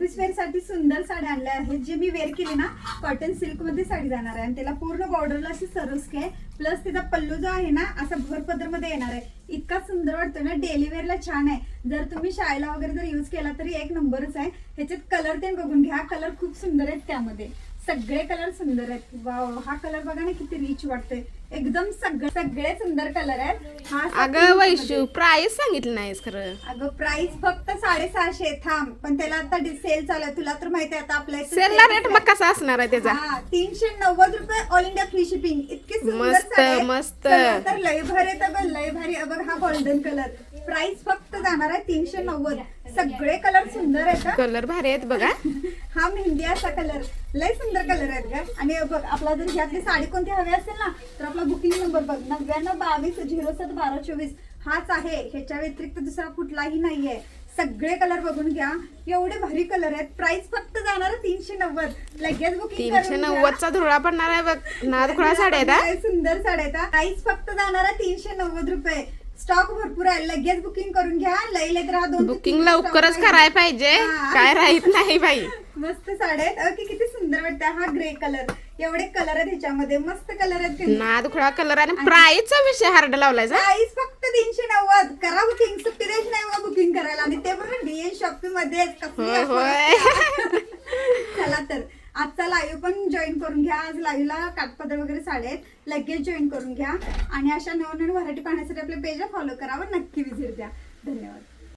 Office wear साठी सुंदर साड्या आणल्या आहेत, जे मी वेअर केली ना कॉटन सिल्क मध्ये साडी जाणार आहे आणि त्याला पूर्ण बॉर्डरला अशी सरोस्की आहे, प्लस तिचा पल्लू जो आहे ना असा भर पदर मध्ये येणार आहे. इतका सुंदर वाटतो ना, डेली वेअरला छान आहे. जर तुम्ही शाळेला वगैरे जर यूज केला तरी एक नंबरच आहे. ह्याच्यात कलर ते बघून घ्या, कलर खूप सुंदर आहेत, त्यामध्ये सगळे कलर सुंदर आहेत. वाव, हा कलर बघा ना किती रिच वाटतोय, एकदम सगळे सुंदर कलर आहेत. अगं वैशू प्राइस सांगितलं नाहीस खरं. अगं प्राइस फक्त 650. थांब, पण त्याला आता सेल चालू आहे, तुला तर माहिती आहे आता आपल्या सेलला रेट मग कसा असणार आहे त्याचा? 390 रुपये ऑल इंडिया फ्री शिपिंग. इतके सुंदर मस्त, साडी आहे. मस्त. कलर तर लय भारी आहे, बघ लय भारी आहे. बघ हा गोल्डन कलर, प्राइस फक्त जाणार आहे 390. सगळे कलर सुंदर आहेत. कलर भारी आहेत बघा. हा मेहंदी असा कलर, लय सुंदर कलर आहेत का. आणि बघ आपला जर ह्यातली साडी कोणती हवी असेल ना तर आपला बुकिंग नंबर बघ 9922071224 हाच आहे. ह्याच्या व्यतिरिक्त दुसरा कुठलाही नाहीये. सगळे कलर बघून घ्या, एवढे भारी कलर आहेत. प्राइस फक्त जाणार 390. लगेच बुकिंग 390 चा धुळा पडणार आहे बघ. नादखुळा साड्या आहेत हा. सुंदर साड्या आहेत. प्राइस फक्त जाणार 390 रुपये. स्टॉक भरपूर आहे, लगेच बुकिंग करून घ्या. लई तर हा 2 बुकिंग लवकरच करायला पाहिजे, काय राहत नाही बाई. मस्त साड्या आहेत. ओके, किती सुंदर वाटतं. हा ग्रे कलर, एवढे कलर आहेत ह्याच्यामध्ये, मस्त कलर आहेत. नादखुळा कलर आणि प्राइसचा विषय हार्ड लावलाय. प्राइस फक्त 390. करा बुकिंग, सुट्टी द्यायची नाही मग बुकिंग करायला. आणि ते पण डीएन शॉपिंग मध्ये. चला तर आजचा लाईव्ह पण जॉईन करून घ्या. आज लाईव्हला काठपदर वगैरे साड्या आहेत, लगेच जॉईन करून घ्या. आणि अशा नवनवीन व्हरायटी पाहण्यासाठी आपल्या पेजला फॉलो करावं, नक्की विजिट द्या. धन्यवाद.